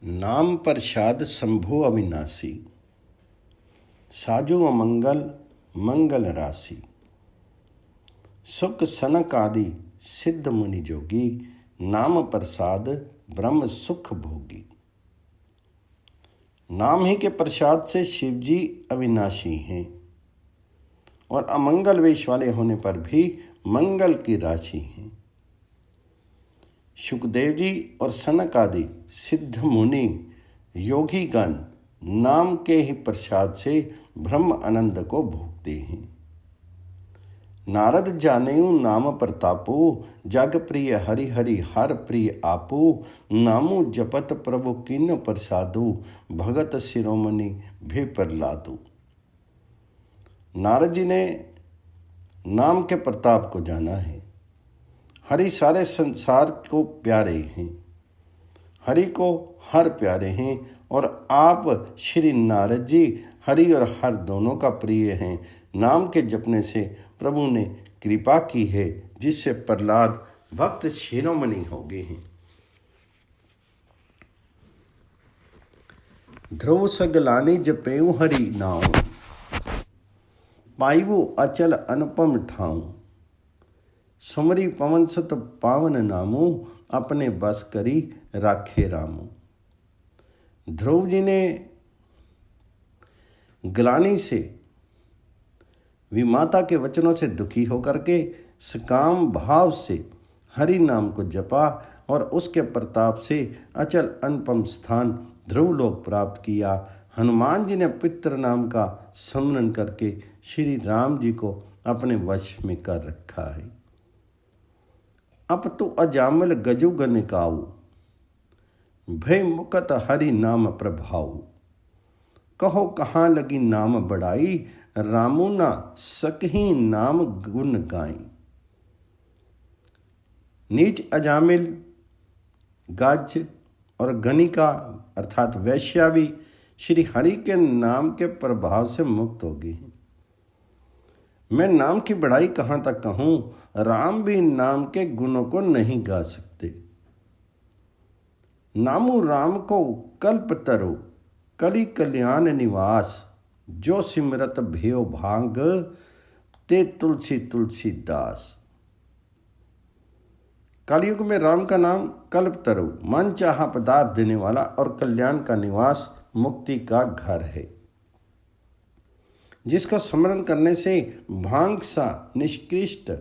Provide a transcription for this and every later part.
नाम प्रसाद शंभु अविनाशी, साजु अमंगल मंगल राशि। सुख सनक आदि सिद्ध मुनि जोगी, नाम प्रसाद ब्रह्म सुख भोगी। नाम ही के प्रसाद से शिवजी अविनाशी हैं और अमंगल वेश वाले होने पर भी मंगल की राशि हैं। सुखदेव जी और सनक आदि सिद्ध मुनि योगी गण नाम के ही प्रसाद से ब्रह्म आनंद को भोगते हैं। नारद जानेऊ नाम प्रतापो, जग प्रिय हरि हरि हर प्रिय आपो। नामो जपत प्रभु किन प्रसादो, भगत शिरोमणि भी प्रहलादो। नारद जी ने नाम के प्रताप को जाना है। हरि सारे संसार को प्यारे हैं, हरि को हर प्यारे हैं और आप श्री नारद जी हरि और हर दोनों का प्रिय हैं। नाम के जपने से प्रभु ने कृपा की है, जिससे प्रहलाद भक्त शिरोमणि हो गए हैं। ध्रुव सगलानी जपेऊ हरि नाम, पाइबो अचल अनुपम ठाऊं। सुमरी पवन सुत पावन नामो, अपने बस करी राखे रामो। ध्रुव जी ने ग्लानि से विमाता के वचनों से दुखी होकर के सकाम भाव से हरि नाम को जपा और उसके प्रताप से अचल अनुपम स्थान ध्रुव लोक प्राप्त किया। हनुमान जी ने पितृ नाम का स्मरण करके श्री राम जी को अपने वश में कर रखा है। अब तो अजामिल गजु गनिकाऊ, भय मुकत हरि नाम प्रभाऊ। कहो कहाँ लगी नाम बढ़ाई, रामू ना सकही नाम गुण गाई। नीच अजामिल गज और गणिका अर्थात वैश्या भी श्री हरि के नाम के प्रभाव से मुक्त हो गई हैं। मैं नाम की बढ़ाई कहाँ तक कहूँ, राम भी नाम के गुणों को नहीं गा सकते। नामू राम को कल्प तरो, कली कल्याण निवास। जो सिमरत भयो भांग, ते तुलसी तुलसी दास। कलयुग में राम का नाम कल्प तरो, मन चाहा पदार्थ देने वाला और कल्याण का निवास, मुक्ति का घर है। जिसका स्मरण करने से भांग सा निष्कृष्ट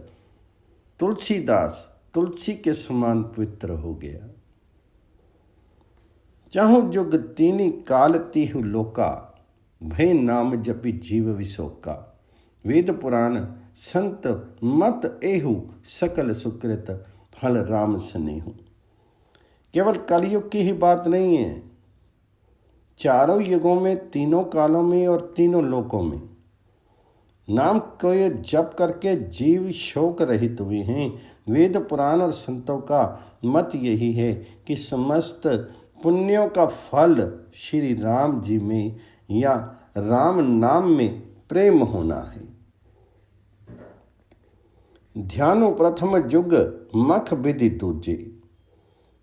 तुलसीदास तुलसी के समान पवित्र हो गया। चाहूं जुग तीनी काल तीहु लोका, भय नाम जपि जीव विशोका। वेद पुराण संत मत एहु, सकल सुकृत फल राम स्नेहु। केवल कलयुग की ही बात नहीं है, चारों युगों में, तीनों कालों में और तीनों लोकों में नाम को जप करके जीव शोक रहित हुए हैं। वेद पुराण और संतों का मत यही है कि समस्त पुण्यों का फल श्री राम जी में या राम नाम में प्रेम होना है। ध्यानो प्रथम युग मख विधि दूजे,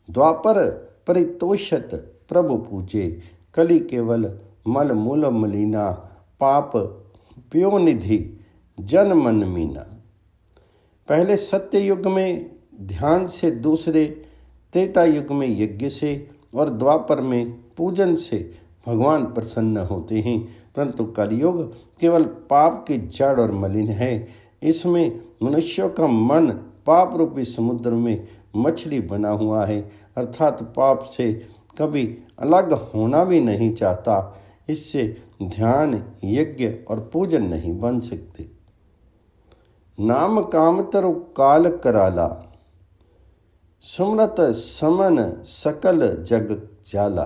द्वापर परितोषत प्रभु पूजे। कली केवल मल मूल मलिना, पाप प्यो निधि जन मन मीना। पहले सत्य युग में ध्यान से, दूसरे त्रेता युग में यज्ञ से और द्वापर में पूजन से भगवान प्रसन्न होते हैं। परंतु कलयुग केवल पाप की जड़ और मलिन है। इसमें मनुष्यों का मन पाप रूपी समुद्र में मछली बना हुआ है, अर्थात पाप से कभी अलग होना भी नहीं चाहता। इससे ध्यान, यज्ञ और पूजन नहीं बन सकते। नाम काम तरु काल कराला, सुमरत समन सकल जग जाला।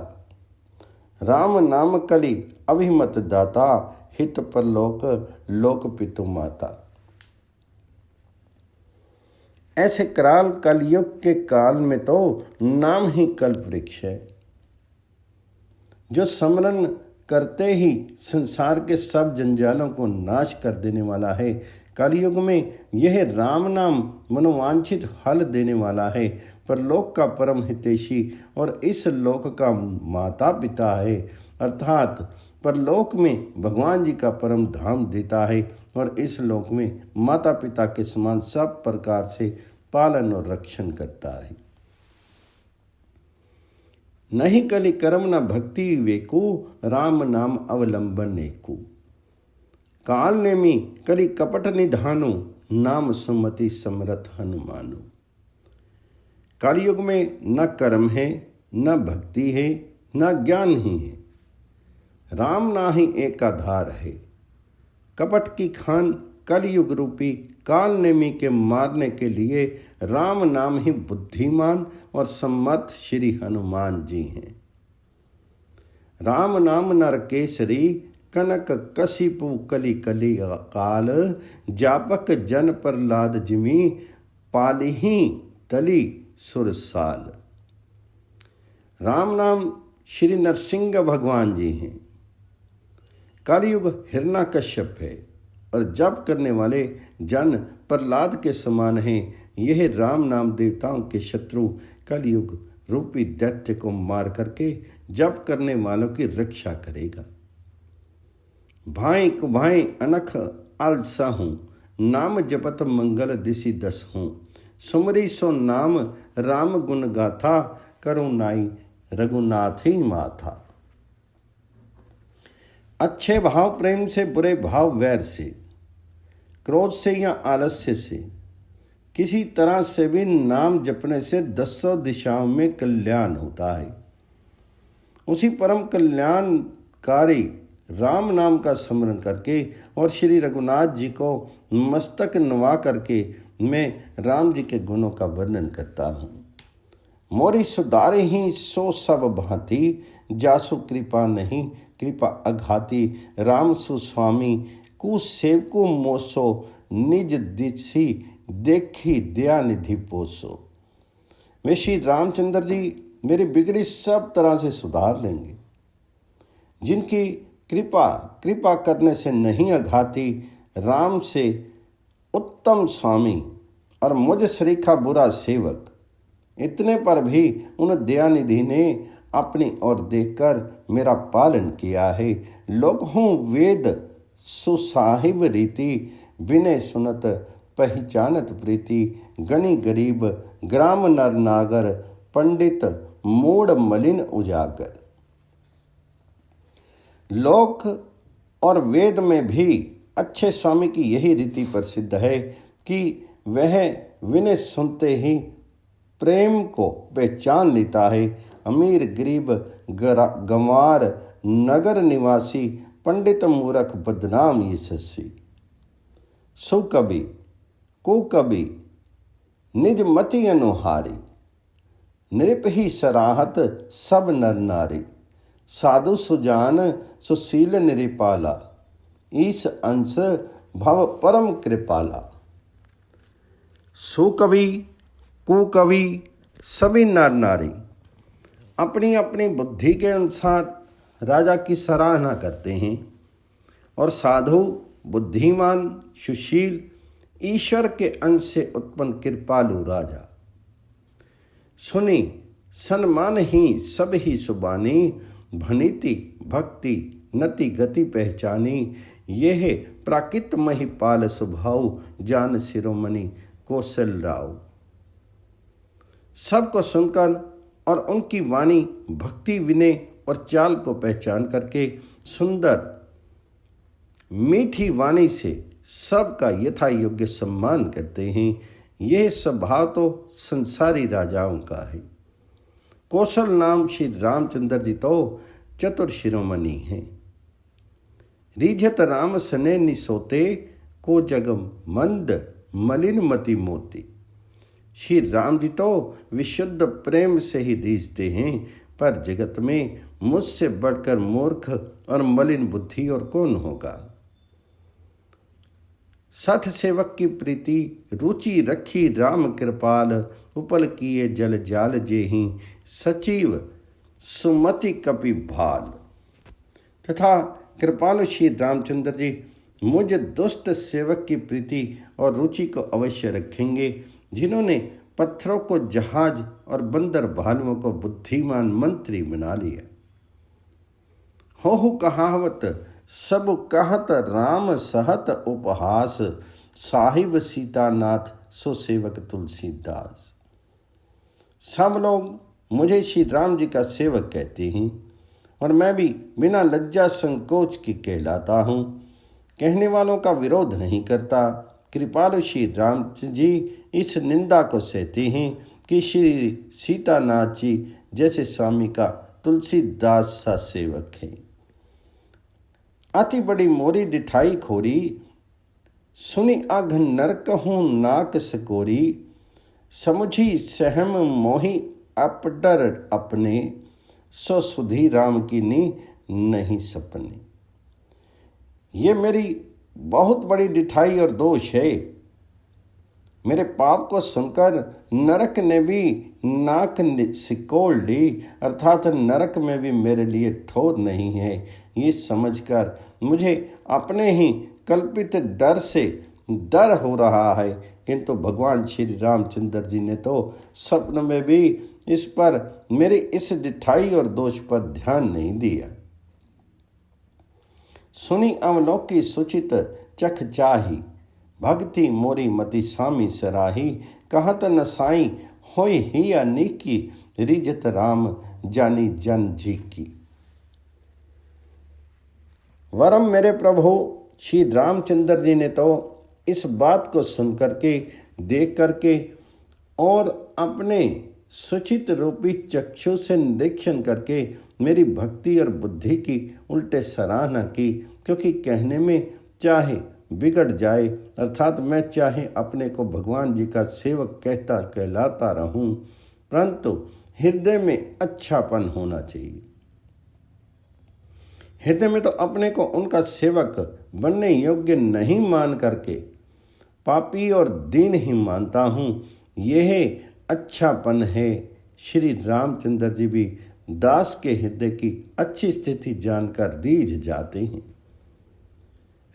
राम नाम कली अभिमत दाता, हित परलोक लोक पितु माता। ऐसे कराल कलयुग के काल में तो नाम ही कल्प वृक्ष है, जो स्मरण करते ही संसार के सब जंजालों को नाश कर देने वाला है। कलयुग में यह राम नाम मनोवांछित फल देने वाला है। परलोक का परम हितैषी और इस लोक का माता पिता है, अर्थात परलोक में भगवान जी का परम धाम देता है और इस लोक में माता पिता के समान सब प्रकार से पालन और रक्षण करता है। नहीं कलि कर्म न भक्ति विवेको, राम नाम अवलंबन एकु। काल नेमी कलि कपट निधानो, नाम सुमति समरथ हनुमानो। कालयुग में न कर्म है, न भक्ति है, न ज्ञान ही है। राम ना ही एक आधार है। कपट की खान कलयुग रूपी काल नेमी के मारने के लिए राम नाम ही बुद्धिमान और समर्थ श्री हनुमान जी हैं। राम नाम नरकेसरी, कनक कशिपु कलि कलि काल, जापक जन प्रहलाद जिमि, पालिही तली सुरसाल। राम नाम श्री नरसिंह भगवान जी हैं। कलयुग हिरण्यकश्यप है और जप करने वाले जन प्रहलाद के समान हैं। यह राम नाम देवताओं के शत्रु कलयुग रूपी दैत्य को मार करके जप करने वालों की रक्षा करेगा। भाई कुभाई अनख आलसा हूँ, नाम जपत मंगल दिशि दस हूँ। सुमरी सो नाम राम गुण गाथा, करुणाई रघुनाथ ही माथा। अच्छे भाव प्रेम से, बुरे भाव वैर से, क्रोध से या आलस्य से, किसी तरह से भी नाम जपने से दसों दिशाओं में कल्याण होता है। उसी परम कल्याणकारी राम नाम का स्मरण करके और श्री रघुनाथ जी को मस्तक नवा करके मैं राम जी के गुणों का वर्णन करता हूँ। मोरी सुधारे ही सो सब भांति, जासु कृपा नहीं कृपा अघाती। राम सुस्वामी कुसेवको मोसो, निज दिशि देखी दया निधि पोसो। वे श्री रामचंद्र जी मेरी बिगड़ी सब तरह से सुधार लेंगे। जिनकी कृपा करने से नहीं अघाती, राम से उत्तम स्वामी और मुझ सरीखा बुरा सेवक। इतने पर भी उन दयानिधि ने अपनी ओर देखकर मेरा पालन किया है। लोग हूँ वेद सुसाहिब रीति, विनय सुनत पहचानत प्रीति। गनी गरीब ग्राम नर नागर, पंडित मूड मलिन उजागर। लोक और वेद में भी अच्छे स्वामी की यही रीति प्रसिद्ध है कि वह विनय सुनते ही प्रेम को पहचान लेता है। अमीर गरीब गंवार नगर निवासी, पंडित मूर्ख बदनाम यशस्वी। सुकवि कुकवि निज मति अनुहारी, नृप ही सराहत सब नर नारी। साधु सुजान सुशील निरिपाला, ईश अंश भव परम कृपाला। सुकवि कुकवि सभी नर नारी अपनी अपनी बुद्धि के अनुसार राजा की सराहना करते हैं और साधु बुद्धिमान सुशील ईश्वर के अंश से उत्पन्न कृपालु राजा। सुनी सन्मान ही सब ही सुबानी, भनीति भक्ति नति गति पहचानी। यह प्राकृत महिपाल स्वभाव, जान शिरोमणि कौशल राव। सबको सुनकर और उनकी वाणी भक्ति विनय और चाल को पहचान करके सुंदर मीठी वाणी से सबका यथा योग्य सम्मान करते हैं। यह स्वभाव तो संसारी राजाओं का है। कौशल नाम श्री रामचंद्र जी तो चतुर शिरोमणि हैं। रिझत राम सने निसोते, को जगम मंद मलिन मति मोती। श्री राम जी तो विशुद्ध प्रेम से ही रीझते हैं, पर जगत में मुझसे बढ़कर मूर्ख और मलिन बुद्धि और कौन होगा। सठ सेवक की प्रीति रुचि रखी राम कृपाल, उपल किए जल जाल जेहि सचिव सुमति कपि भाल। तथा कृपालु श्री रामचंद्र जी मुझ दुष्ट सेवक की प्रीति और रुचि को अवश्य रखेंगे, जिन्होंने पत्थरों को जहाज और बंदर भालुओं को बुद्धिमान मंत्री बना लिया। हो कहावत सब कहत राम सहत उपहास, साहिब सीतानाथ सो सेवक तुलसीदास। सब लोग मुझे श्री राम जी का सेवक कहते हैं और मैं भी बिना लज्जा संकोच के कहलाता हूँ। कहने वालों का विरोध नहीं करता। कृपालु श्री राम जी इस निंदा को सहते हैं कि श्री सीतानाथ जी जैसे स्वामी का तुलसीदास सा सेवक है। अति बड़ी मोरी डिठाई खोरी, सुनी अघ नरक हूँ नाक सकोरी, समुझी सहम मोही अपडर अपने, सो सुधी राम की नी नहीं सपने। ये मेरी बहुत बड़ी डिठाई और दोष है। मेरे पाप को सुनकर नरक ने भी नाक सिकोड़ ली, अर्थात नरक में भी मेरे लिए ठोर नहीं है, ये समझकर मुझे अपने ही कल्पित डर से डर हो रहा है। किंतु भगवान श्री रामचंद्र जी ने तो स्वप्न में भी इस पर मेरी इस डिठाई और दोष पर ध्यान नहीं दिया। सुनी अवलोकी सुचित चख चाही, भक्ति मोरी मति स्वामी सराही, कहत न साई होई ही अनीकी, रिजत राम जानी जन जी की। वरम मेरे प्रभु श्री रामचंद्र जी ने तो इस बात को सुन करके, देख करके और अपने सुचित रूपी चक्षु से निरीक्षण करके मेरी भक्ति और बुद्धि की उल्टे सराहना की। क्योंकि कहने में चाहे बिगड़ जाए, अर्थात मैं चाहे अपने को भगवान जी का सेवक कहता कहलाता रहूं, परंतु हृदय में अच्छापन होना चाहिए। हृदय में तो अपने को उनका सेवक बनने योग्य नहीं मान करके पापी और दीन ही मानता हूँ, यह अच्छापन है। श्री रामचंद्र जी भी दास के हृदय की अच्छी स्थिति जानकर रीझ जाते हैं।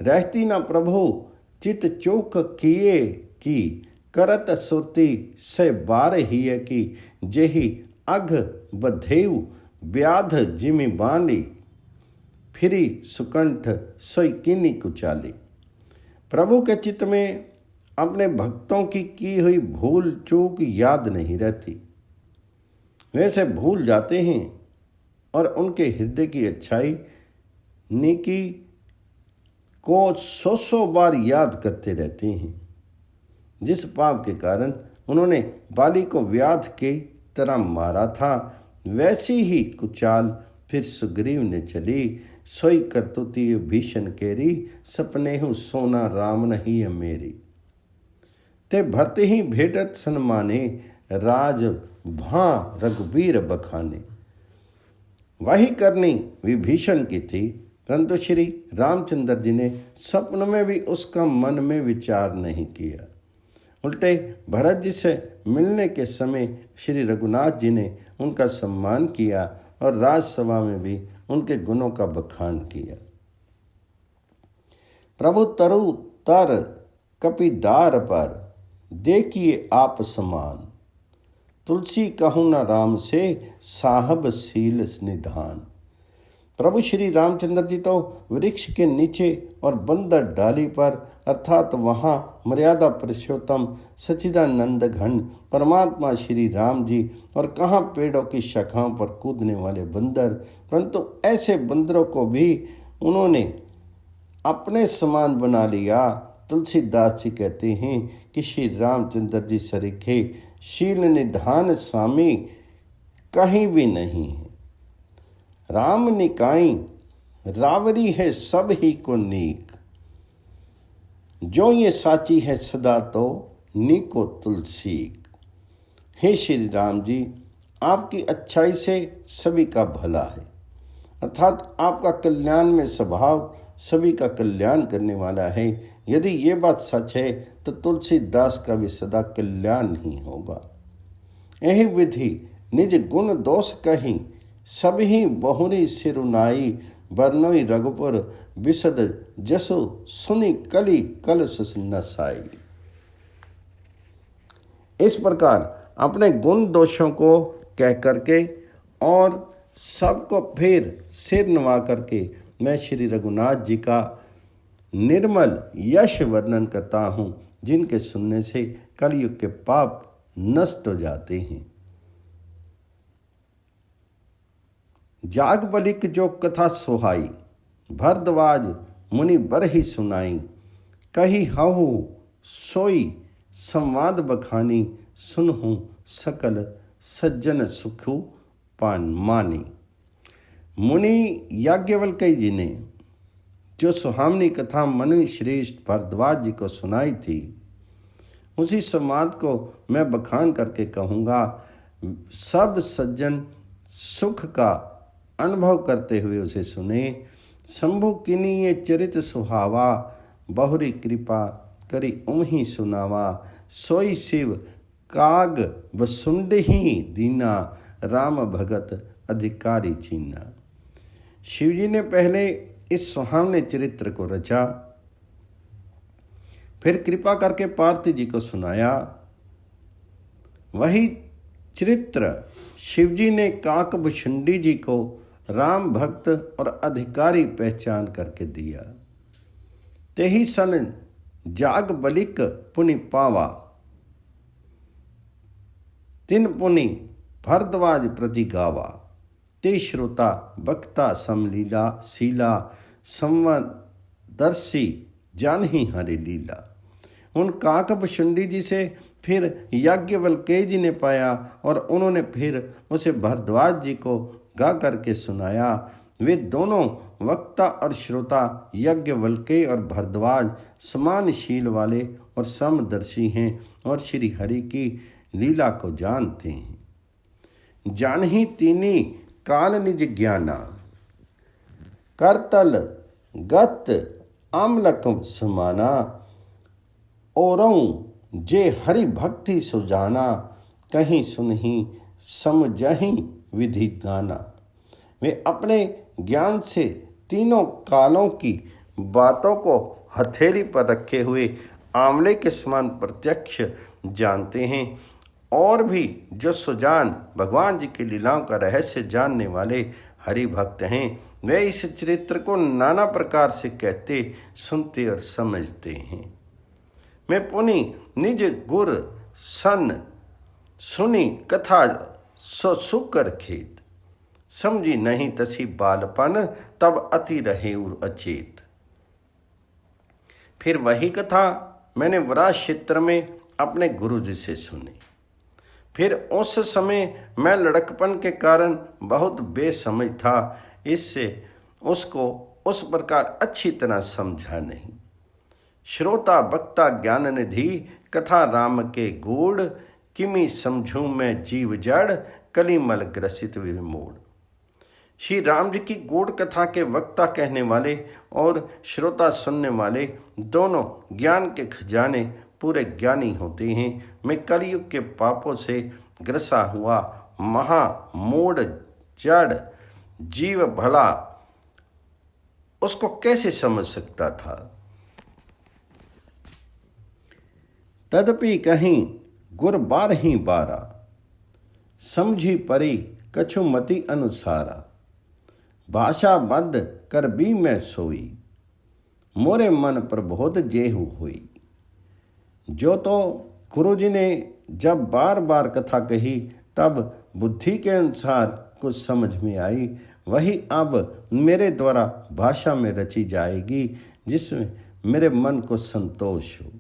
रहती न प्रभु चित चोक किए की, करत सुरती से बार ही की, जेहि अघ बधेउ व्याध जिमि बाली, फिरी सुकंठ सोई किन्नी कुचाली। प्रभु के चित्त में अपने भक्तों की हुई भूल चूक याद नहीं रहती। वैसे भूल जाते हैं और उनके हृदय की अच्छाई नेकी को 100 बार याद करते रहते हैं। जिस पाप के कारण उन्होंने बाली को व्याध के तरह मारा था, वैसी ही कुचाल फिर सुग्रीव ने चली। सोई करतुती भीषण केरी, सपने हूँ सोना राम नहीं मेरी। ते भरत ही भेटत सन्माने, राज भां रघुबीर बखाने। वही करनी विभीषण की थी, परंतु श्री रामचंद्र जी ने स्वप्न में भी उसका मन में विचार नहीं किया। उल्टे भरत जी से मिलने के समय श्री रघुनाथ जी ने उनका सम्मान किया और राजसभा में भी उनके गुणों का बखान किया। प्रभु तरु तर कपिडार पर, देखिए आप समान, तुलसी कहूँ न राम से साहब शील निधान। प्रभु श्री रामचंद्र जी तो वृक्ष के नीचे और बंदर डाली पर, अर्थात वहाँ मर्यादा पुरुषोत्तम सच्चिदानंद घन परमात्मा श्री राम जी, और कहाँ पेड़ों की शाखाओं पर कूदने वाले बंदर। परंतु ऐसे बंदरों को भी उन्होंने अपने समान बना लिया। तुलसीदास जी कहते हैं कि श्री रामचंद्र जी सरीखे शील निधान स्वामी कहीं भी नहीं है। राम निकाई रावरी है सब ही को नीक, जो ये साची है सदा तो नीको तुलसी। हे श्री राम जी, आपकी अच्छाई से सभी का भला है, अर्थात आपका कल्याण में स्वभाव सभी का कल्याण करने वाला है। यदि ये बात सच है तो तुलसीदास का भी सदा कल्याण ही होगा। यही विधि निज गुण दोष कहीं, सभी बहुरी सिरुनाई, बरनोई रघुपुर विशद जसु सुनी कली कलश नसाई। इस प्रकार अपने गुण दोषों को कह करके और सबको फिर सिर नवा करके मैं श्री रघुनाथ जी का निर्मल यश वर्णन करता हूँ, जिनके सुनने से कलयुग के पाप नष्ट हो जाते हैं। जागबलिक जो कथा सुहाई, भरद्वाज मुनि बर ही सुनाई। कही हहु सोई संवाद बखानी, सुनहु सकल सज्जन सुखु पान मानी। मुनि याज्ञवल्क्य जी ने जो सुहावनी कथा मुनि श्रेष्ठ भरद्वाज जी को सुनाई थी, उसी संवाद को मैं बखान करके कहूँगा। सब सज्जन सुख का अनुभव करते हुए उसे सुने। शंभु किनी ये चरित सुहावा, बहुरी कृपा करी उमही सुनावा। सोई शिव काग बसुंडही दीना, राम भगत अधिकारी चीना। शिवजी ने पहले इस सुहावने चरित्र को रचा, फिर कृपा करके पार्थ जी को सुनाया। वही चरित्र शिवजी ने काकभुषुंडी जी को राम भक्त और अधिकारी पहचान करके दिया। तेहि सन जागबलिक पुनि पावा, तिन पुनि भरद्वाज प्रति गावा। ते श्रोता बक्ता समलीला, सीला संवदर्शी जानहि हरि लीला। उन काकभुषुंडी जी से फिर याज्ञवल्क्य जी ने पाया और उन्होंने फिर उसे भरद्वाज जी को गा करके सुनाया। वे दोनों वक्ता और श्रोता याज्ञवल्क्य और भरद्वाज समानशील वाले और समदर्शी हैं और श्री हरि की लीला को जानते हैं। जानहि तीनी काल निज ज्ञाना, करतल गत आमलक समाना। औरऊ जे हरि भक्ति सुजाना, कहीं सुनहि समझहि विधि गाना। वे अपने ज्ञान से तीनों कालों की बातों को हथेली पर रखे हुए आंवले के समान प्रत्यक्ष जानते हैं। और भी जो सुजान भगवान जी की लीलाओं का रहस्य जानने वाले हरि भक्त हैं, वे इस चरित्र को नाना प्रकार से कहते, सुनते और समझते हैं। मैं पुनि निज गुर सन सुनी कथा सो सुकर खेत। समझी नहीं तसी बालपन, तब अति रहे उर अचेत। फिर वही कथा मैंने वराह क्षेत्र में अपने गुरु जी से सुनी। फिर उस समय मैं लड़कपन के कारण बहुत बेसमझ था, इससे उसको उस प्रकार अच्छी तरह समझा नहीं। श्रोता वक्ता ज्ञान निधि, कथा राम के गूढ़। किमी समझूं मैं जीव जड़, कलिमल ग्रसित विमूढ़। श्री राम जी की गूढ़ कथा के वक्ता कहने वाले और श्रोता सुनने वाले दोनों ज्ञान के खजाने पूरे ज्ञानी होते हैं। मैं कलयुग के पापों से ग्रसा हुआ महामूढ़ जड़ जीव भला उसको कैसे समझ सकता था। तदपि कहीं गुर बारही बारा, समझी परी कछु मति अनुसारा। भाषा बद्ध कर भी मैं सोई, मोरे मन प्रबोध जेहु हुई। जो तो गुरु जी ने जब बार बार कथा कही तब बुद्धि के अनुसार कुछ समझ में आई, वही अब मेरे द्वारा भाषा में रची जाएगी जिसमें मेरे मन को संतोष हो।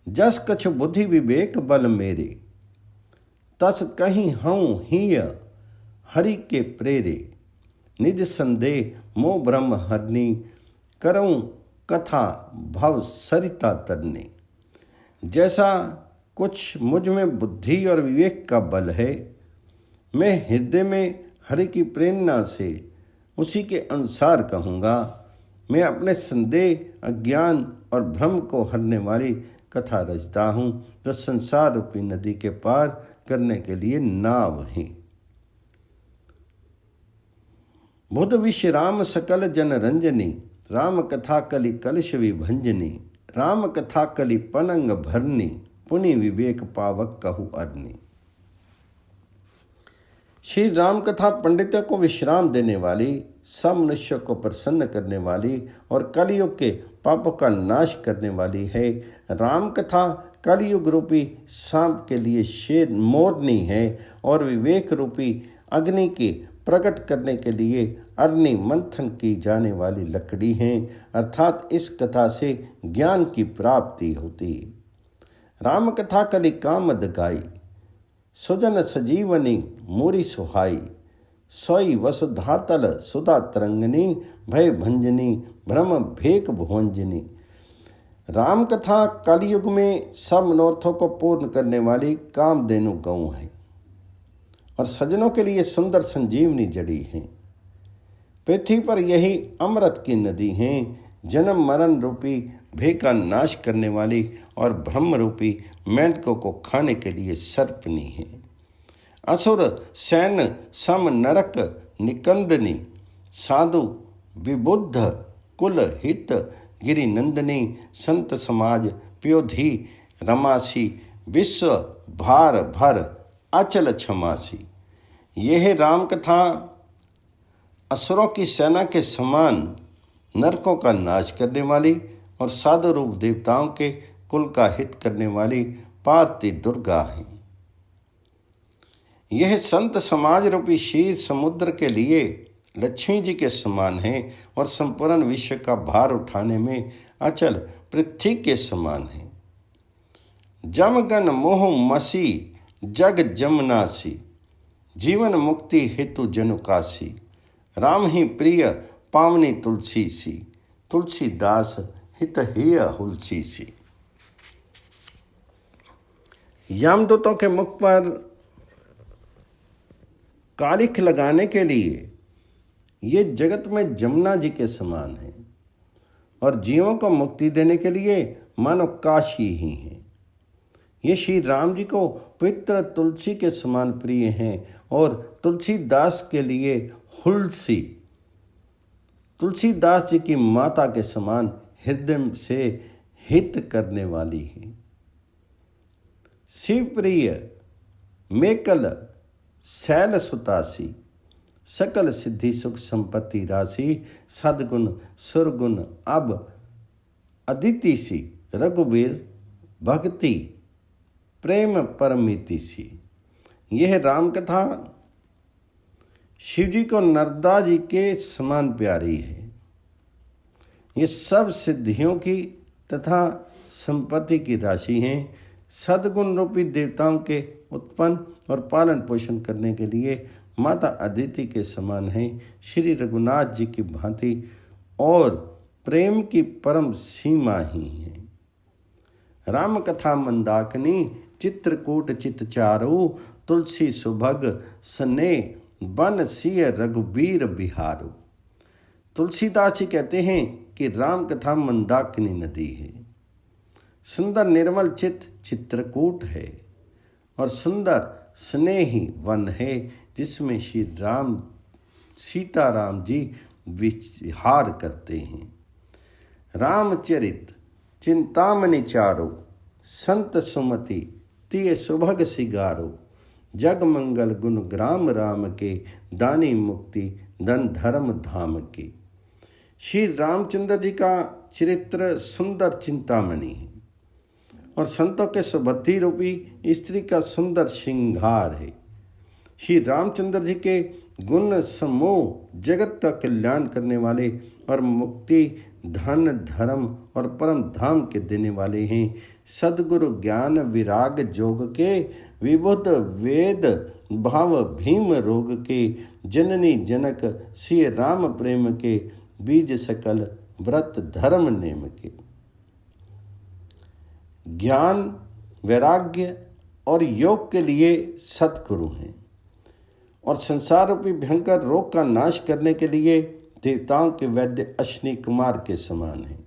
जस कछु बुद्धि विवेक बल मेरे, तस कहीं हूँ हिय हरि के प्रेरे। निज संदेह मोह ब्रह्म हरनी, करऊँ कथा भव सरिता तरने। जैसा कुछ मुझ में बुद्धि और विवेक का बल है, मैं हृदय में हरि की प्रेरणा से उसी के अनुसार कहूँगा। मैं अपने संदेह अज्ञान और भ्रम को हरने वाली कथा रचता हूँ, जो संसार रूपी नदी के पार करने के लिए नाव है। बुध विश्राम सकल जन रंजनी, राम कथा कलि कलश विभंजनी। राम कथा कलि पनंग भरनी, पुनि विवेक पावक कहु अरनी। श्री राम कथा पंडितों को विश्राम देने वाली, सब मनुष्यों को प्रसन्न करने वाली और कलयुग के पापों का नाश करने वाली है। राम कथा कलयुग रूपी सांप के लिए शेर मोरनी है और विवेक रूपी अग्नि के प्रकट करने के लिए अग्नि मंथन की जाने वाली लकड़ी है। अर्थात इस कथा से ज्ञान की प्राप्ति होती है। राम कथा कलि कामद गाई, सुजन सजीवनी मोरी सुहाई। सोई वसुधातल सुधा तरंगनी, भय भंजनी भ्रम भेक भुवंजनी। राम कथा कलयुग में सब मनोरथों को पूर्ण करने वाली कामधेनु गौ है और सज्जनों के लिए सुंदर संजीवनी जड़ी है। पृथ्वी पर यही अमृत की नदी है, जन्म मरण रूपी भय का नाश करने वाली और ब्रह्म रूपी मेंढकों को खाने के लिए सर्पनी है। असुर सैन सम नरक निकंदनी, साधु विबुद्ध कुल हित गिरि नंदनी। संत समाज प्योधी रमासी, विश्व भार भर अचल क्षमासी। यह राम कथा असुरों की सेना के समान नरकों का नाश करने वाली और साधु रूप देवताओं के कुल का हित करने वाली पार्वती दुर्गा है। यह संत समाज रूपी क्षीर समुद्र के लिए लक्ष्मी जी के समान है और संपूर्ण विश्व का भार उठाने में अचल पृथ्वी के समान है। जमगन मोह मसी जग जमनासी, जीवन मुक्ति हेतु जनुकासी। राम ही प्रिय पावनी तुलसी सी, तुलसीदास हित हिय हुलसी सी। यमदूतों के मुख पर कालिख लगाने के लिए ये जगत में जमुना जी के समान है और जीवों को मुक्ति देने के लिए मानो काशी ही है। ये श्री राम जी को पवित्र तुलसी के समान प्रिय हैं और तुलसीदास के लिए हुलसी, तुलसीदास जी की माता के समान हृदय से हित करने वाली है। शिवप्रिय मेकल शैल सुतासी, सकल सिद्धि सुख संपत्ति राशि। सदगुण सुरगुण अब अदिति सी, रघुवीर भक्ति प्रेम परमिति सी। यह राम कथा शिव जी को नर्मदा जी के समान प्यारी है। ये सब सिद्धियों की तथा संपत्ति की राशि हैं। सद्गुण रूपी देवताओं के उत्पन्न और पालन पोषण करने के लिए माता अदिति के समान हैं। श्री रघुनाथ जी की भांति और प्रेम की परम सीमा ही है। राम कथा मंदाकिनी चित्रकूट चितचारू, तुलसी सुभग सने बन सिय रघुबीर बिहारू। तुलसीदास जी कहते हैं कि राम कथा मंदाकिनी नदी है, सुंदर निर्मल चित चित्रकूट है और सुंदर स्नेही वन है जिसमें श्री राम सीताराम जी विहार करते हैं। रामचरित चिंतामणि चारो, संत सुमति तिय सुभग सिगारो। जग मंगल गुण ग्राम राम के, दानी मुक्ति धन धर्म धाम के। श्री रामचंद्र जी का चरित्र सुंदर चिंतामणि है और संतों के सुबुद्धि रूपी स्त्री का सुंदर श्रृंगार है। श्री रामचंद्र जी के गुण समूह जगत का कल्याण करने वाले और मुक्ति धन धर्म और परम धाम के देने वाले हैं। सद्गुरु ज्ञान विराग जोग के, विबुध वेद भाव भीम रोग के। जननी जनक श्री राम प्रेम के, बीज सकल व्रत धर्म नेम के। ज्ञान वैराग्य और योग के लिए सतगुरु हैं और संसार रूपी भयंकर रोग का नाश करने के लिए देवताओं के वैद्य अश्विनी कुमार के समान हैं।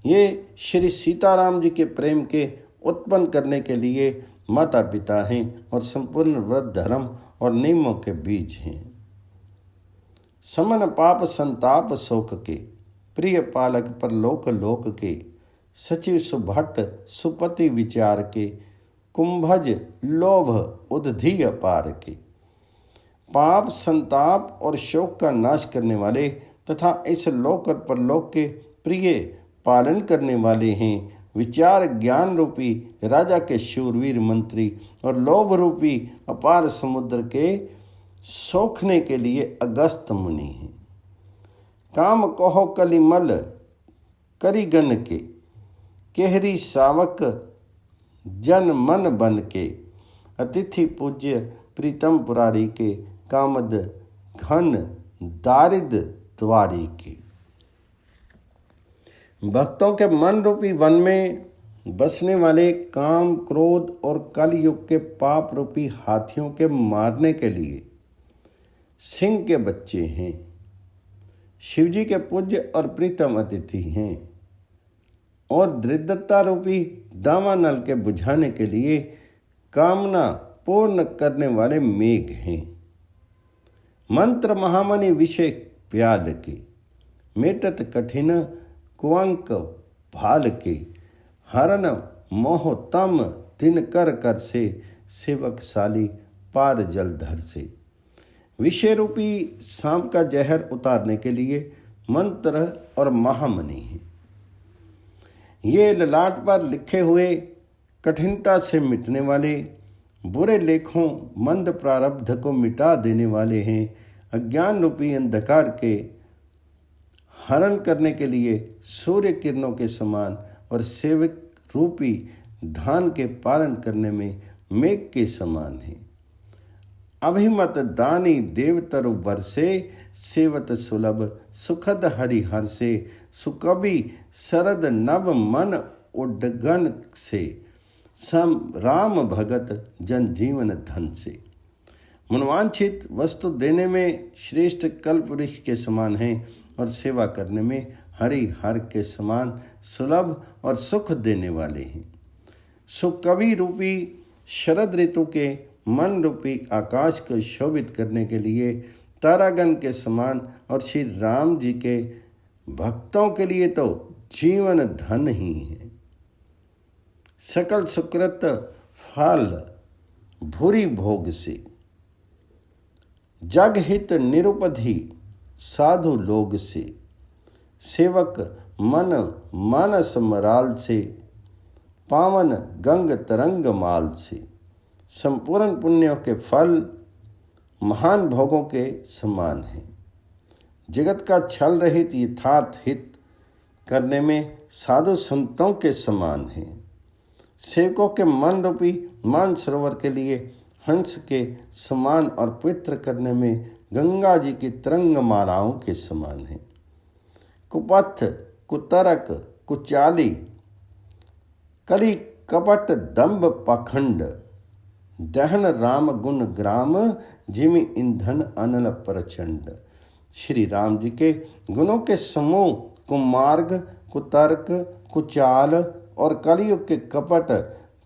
ये श्री सीताराम जी के प्रेम के उत्पन्न करने के लिए माता पिता हैं और संपूर्ण व्रत धर्म और नियमों के बीज हैं। समन पाप संताप शोक के, प्रिय पालक पर लोक लोक के। सचिव सुभट सुपति विचार के, कुंभज लोभ उदधि अपार के। पाप संताप और शोक का नाश करने वाले तथा इस लोक और परलोक के प्रिय पालन करने वाले हैं। विचार ज्ञान रूपी राजा के शूरवीर मंत्री और लोभ रूपी अपार समुद्र के सोखने के लिए अगस्त मुनि हैं। काम कहो कलिमल करिगन के, केहरी सावक जन मन बन के। अतिथि पूज्य प्रीतम पुरारी के, कामद घन दारिद द्वारी के। भक्तों के मन रूपी वन में बसने वाले काम क्रोध और कलयुग के पाप रूपी हाथियों के मारने के लिए सिंह के बच्चे हैं। शिवजी के पूज्य और प्रीतम अतिथि हैं और दरिद्रता रूपी दावानल के बुझाने के लिए कामना पूर्ण करने वाले मेघ हैं। मंत्र महामणि विषय प्याल के, मेटत कठिन कुअंक भाल के। हरन मोह तम दिन कर कर से, सेवक साली पार जलधर से। विषय रूपी सांप का जहर उतारने के लिए मंत्र और महामणि हैं। ये ललाट पर लिखे हुए कठिनता से मिटने वाले, बुरे लेखों मंद प्रारब्ध को मिटा देने वाले हैं। अज्ञान रूपी अंधकार के हरण करने के लिए सूर्य किरणों के समान और सेवक रूपी धान के पालन करने में मेघ के समान है। अभिमत दानी देवतरु बरसे, सेवत सुलभ सुखद हरिहर से। सुकवि शरद नव मन उड्डगन से, सम राम भगत जन जीवन धन से। मनवांछित वस्तु देने में श्रेष्ठ कल्प वृक्ष के समान है और सेवा करने में हरि हर के समान सुलभ और सुख देने वाले हैं। सुकवि रूपी शरद ऋतु के मन रूपी आकाश को शोभित करने के लिए तारागण के समान और श्री राम जी के भक्तों के लिए तो जीवन धन ही है। सकल सुकृत फल भूरी भोग से, जग हित निरुपधि साधु लोग से। सेवक मन मानस मराल से, पावन गंग तरंग माल से। संपूर्ण पुण्यों के फल महान भोगों के समान हैं। जगत का छल रहित यथार्थ हित करने में साधु संतों के समान हैं। सेवकों के मन रूपी मान सरोवर के लिए हंस के समान और पवित्र करने में गंगा जी की तरंग मालाओं के समान है। कुपथ कुतरक कुचाली, कली कपट दंभ पाखंड। दहन राम गुण ग्राम, जिमि ईंधन अनल प्रचंड। श्री राम जी के गुणों के समूह कुमार्ग कुतर्क कुचाल और कलयुग के कपट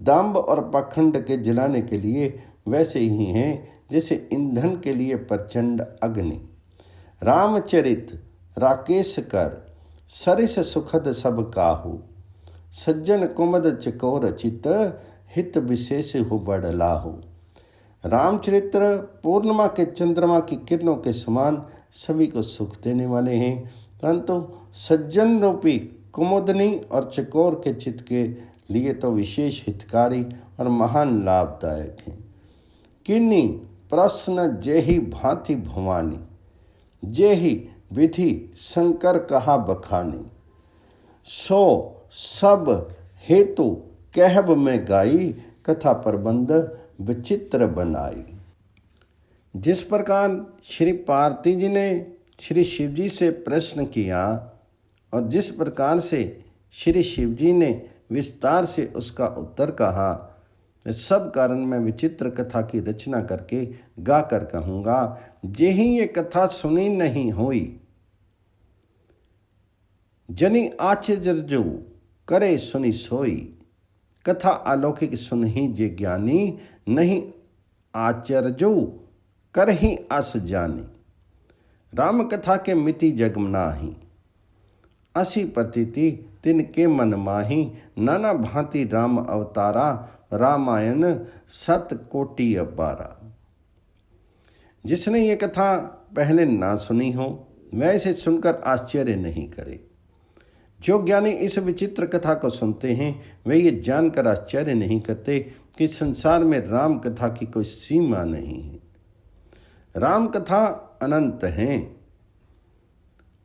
दंभ और पाखंड के जलाने के लिए वैसे ही हैं जैसे ईंधन के लिए प्रचंड अग्नि। रामचरित राकेश कर, सरिस सुखद सब काहू। सज्जन कुमद चकोर चित, हित विशेष हो बड़लाहू। रामचरित्र पूर्णिमा के चंद्रमा की किरणों के समान सभी को सुख देने वाले हैं, परंतु सज्जन रूपी कुमुदनी और चकोर के चित्त के लिए तो विशेष हितकारी और महान लाभदायक हैं। किन्नी प्रश्न जेहि भांति भवानी, जेहि विधि शंकर कहा बखानी। सो सब हेतु कहब में गाई, कथा प्रबंध विचित्र बनाई। जिस प्रकार श्री पार्वती जी ने श्री शिव जी से प्रश्न किया और जिस प्रकार से श्री शिव जी ने विस्तार से उसका उत्तर कहा, सब कारण मैं विचित्र कथा की रचना करके गा कर कहूँगा। जेहि ये कथा सुनी नहीं होई, जनी आश्चर्य करे सुनी सोई। कथा अलौकिक सुनहि जे ज्ञानी, नहीं आश्चर्य कर ही अस जानी। राम कथा के मिति जग नाही, असी प्रतीति तिनके मन माही, नाना भांति राम अवतारा, रामायण सत कोटि अपारा। जिसने ये कथा पहले ना सुनी हो वह इसे सुनकर आश्चर्य नहीं करे। जो ज्ञानी इस विचित्र कथा को सुनते हैं वे ये जानकर आश्चर्य नहीं करते कि संसार में राम कथा की कोई सीमा नहीं है। राम कथा अनंत है।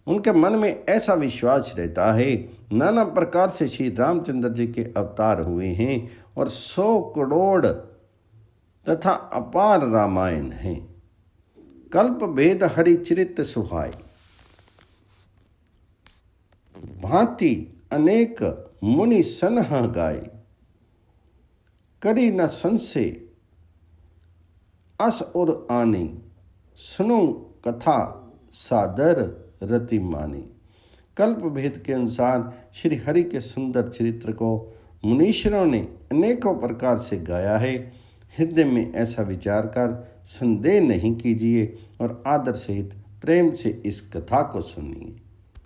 उनके मन में ऐसा विश्वास रहता है नाना प्रकार से श्री रामचंद्र जी के अवतार हुए हैं और 100 करोड़ तथा अपार रामायण हैं। कल्प भेद हरिचरित सुहाय, भांति अनेक मुनि सनह गाय, करी न संशय अस और आने, सुनो कथा सादर रति मानी। कल्प भेद के अनुसार श्री हरि के सुंदर चरित्र को मुनीश्वरों ने अनेकों प्रकार से गाया है। हृदय में ऐसा विचार कर संदेह नहीं कीजिए और आदर सहित प्रेम से इस कथा को सुनिए।